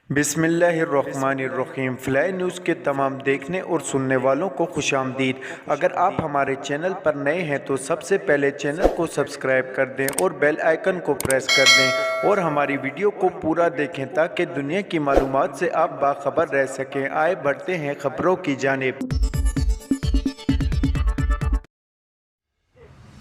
بسم اللہ الرحمن الرحیم۔ فلائی نیوز کے تمام دیکھنے اور سننے والوں کو خوش آمدید۔ اگر آپ ہمارے چینل پر نئے ہیں تو سب سے پہلے چینل کو سبسکرائب کر دیں اور بیل آئیکن کو پریس کر دیں اور ہماری ویڈیو کو پورا دیکھیں تاکہ دنیا کی معلومات سے آپ باخبر رہ سکیں۔ آئے بڑھتے ہیں خبروں کی جانب۔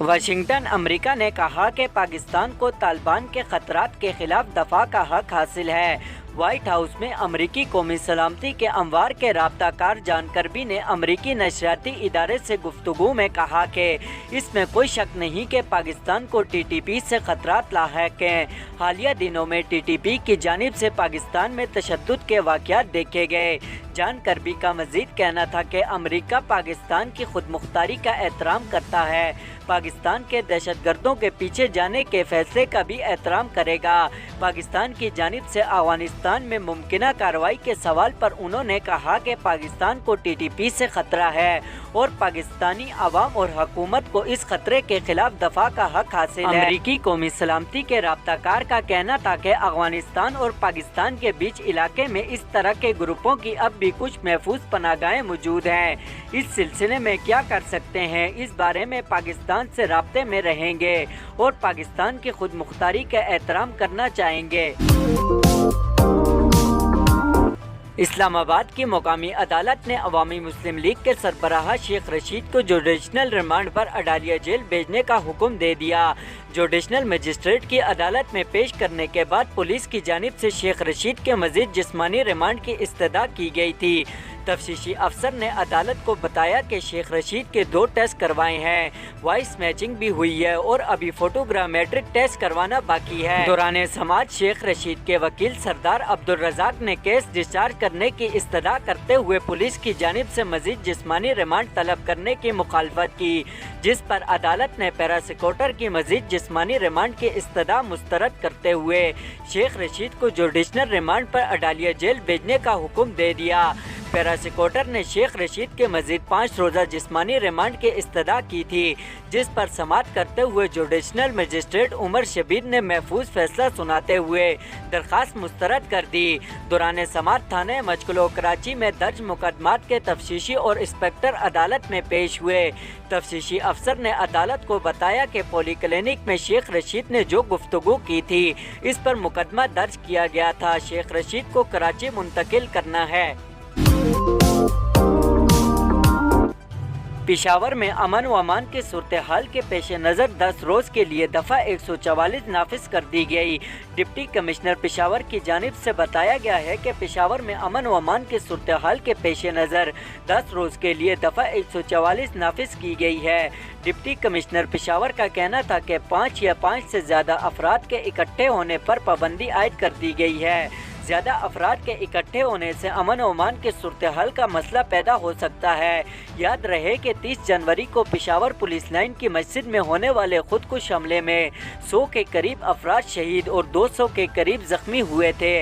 واشنگٹن امریکہ نے کہا کہ پاکستان کو طالبان کے خطرات کے خلاف دفاع کا حق حاصل ہے۔ وائٹ ہاؤس میں امریکی قومی سلامتی کے امور کے رابطہ کار جان کربی نے امریکی نشریاتی ادارے سے گفتگو میں کہا کہ اس میں کوئی شک نہیں کہ پاکستان کو ٹی ٹی پی سے خطرات لاحق ہیں۔ حالیہ دنوں میں ٹی ٹی پی کی جانب سے پاکستان میں تشدد کے واقعات دیکھے گئے۔ جان کربی کا مزید کہنا تھا کہ امریکہ پاکستان کی خود مختاری کا احترام کرتا ہے، پاکستان کے دہشت گردوں کے پیچھے جانے کے فیصلے کا بھی احترام کرے گا۔ پاکستان کی جانب سے افغانستان میں ممکنہ کارروائی کے سوال پر انہوں نے کہا کہ پاکستان کو ٹی ٹی پی سے خطرہ ہے اور پاکستانی عوام اور حکومت کو اس خطرے کے خلاف دفاع کا حق حاصل ہے۔ امریکی قومی سلامتی کے رابطہ کار کا کہنا تھا کہ افغانستان اور پاکستان کے بیچ علاقے میں اس طرح کے گروپوں کی اب بھی کچھ محفوظ پناہ گاہیں موجود ہیں۔ اس سلسلے میں کیا کر سکتے ہیں، اس بارے میں پاکستان سے رابطے میں رہیں گے اور پاکستان کی خود مختاری کا احترام کرنا چاہیں گے۔ اسلام آباد کی مقامی عدالت نے عوامی مسلم لیگ کے سربراہ شیخ رشید کو جوڈیشنل ریمانڈ پر اڈالیا جیل بھیجنے کا حکم دے دیا۔ جوڈیشنل مجسٹریٹ کی عدالت میں پیش کرنے کے بعد پولیس کی جانب سے شیخ رشید کے مزید جسمانی ریمانڈ کی استدعا کی گئی تھی۔ تفتیشی افسر نے عدالت کو بتایا کہ شیخ رشید کے 2 ٹیسٹ کروائے ہیں، وائس میچنگ بھی ہوئی ہے اور ابھی فوٹوگرامیٹرک ٹیسٹ کروانا باقی ہے۔ دوران سماعت شیخ رشید کے وکیل سردار عبدالرزاق نے کیس ڈسچارج کرنے کی استدعا کرتے ہوئے پولیس کی جانب سے مزید جسمانی ریمانڈ طلب کرنے کی مخالفت کی، جس پر عدالت نے پراسیکیوٹر کی مزید جسمانی ریمانڈ کی استدعا مسترد کرتے ہوئے شیخ رشید کو جوڈیشنل ریمانڈ پر اڈالیا جیل بھیجنے کا حکم دے دیا۔ پراسیکیوٹر نے شیخ رشید کے مزید 5 روزہ جسمانی ریمانڈ کی استدعا کی تھی، جس پر سماعت کرتے ہوئے جوڈیشنل مجسٹریٹ عمر شبیر نے محفوظ فیصلہ سناتے ہوئے درخواست مسترد کر دی۔ دوران سماعت تھانہ مچکلو کراچی میں درج مقدمات کے تفتیشی اور انسپکٹر عدالت میں پیش ہوئے۔ تفتیشی افسر نے عدالت کو بتایا کہ پولی کلینک میں شیخ رشید نے جو گفتگو کی تھی اس پر مقدمہ درج کیا گیا تھا۔ شیخ رشید کو کراچی منتقل کرنا ہے۔ پشاور میں امن و امان کی صورتحال کے پیش نظر 10 روز کے لیے دفعہ 144 نافذ کر دی گئی۔ ڈپٹی کمشنر پشاور کی جانب سے بتایا گیا ہے کہ پشاور میں امن و امان کی صورتحال کے پیش نظر 10 روز کے لیے دفعہ 144 نافذ کی گئی ہے۔ ڈپٹی کمشنر پشاور کا کہنا تھا کہ 5 یا 5 سے زیادہ افراد کے اکٹھے ہونے پر پابندی عائد کر دی گئی ہے۔ زیادہ افراد کے اکٹھے ہونے سے امن و امان کی صورتحال کا مسئلہ پیدا ہو سکتا ہے۔ یاد رہے کہ 30 جنوری کو پشاور پولیس لائن کی مسجد میں ہونے والے خودکش حملے میں 100 کے قریب افراد شہید اور 200 کے قریب زخمی ہوئے تھے۔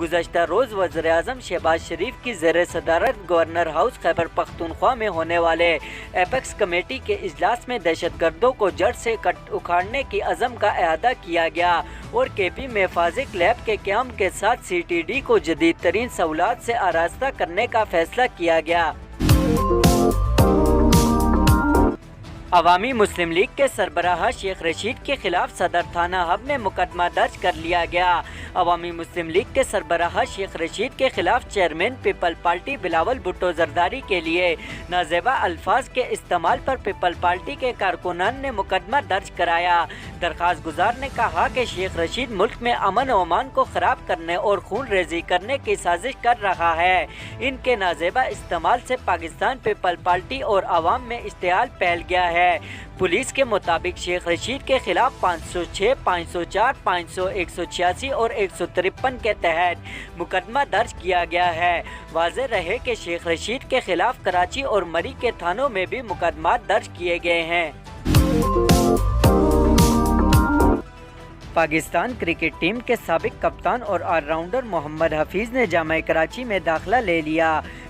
گزشتہ روز وزیر اعظم شہباز شریف کی زیر صدارت گورنر ہاؤس خیبر پختونخوا میں ہونے والے ایپیکس کمیٹی کے اجلاس میں دہشت گردوں کو جڑ سے اکھاڑنے کی عزم کا اعادہ کیا گیا اور کے پی میں فازک لیب کے قیام کے ساتھ سی ٹی ڈی کو جدید ترین سہولات سے آراستہ کرنے کا فیصلہ کیا گیا۔ عوامی مسلم لیگ کے سربراہ شیخ رشید کے خلاف صدر تھانہ ہب میں مقدمہ درج کر لیا گیا۔ عوامی مسلم لیگ کے سربراہ شیخ رشید کے خلاف chairman people party Bilawal Bhutto Zardari کے لیے نازیبا الفاظ کے استعمال پر پیپل پارٹی کے کارکنان نے مقدمہ درج کرایا۔ درخواست گزار نے کہا کہ شیخ رشید ملک میں امن و امان کو خراب کرنے اور خون ریزی کرنے کی سازش کر رہا ہے۔ ان کے نازیبا استعمال سے پاکستان پیپل پارٹی اور عوام میں اشتعال پھیل گیا ہے۔ پولیس کے مطابق شیخ رشید کے خلاف 506، 504، 500، 186 اور 153 کے تحت مقدمہ درج کیا گیا ہے۔ واضح رہے کہ شیخ رشید کے خلاف کراچی اور مری کے تھانوں میں بھی مقدمات درج کیے گئے ہیں۔ پاکستان کرکٹ ٹیم کے سابق کپتان اور آل راؤنڈر محمد حفیظ نے جامعہ کراچی میں داخلہ لے لیا۔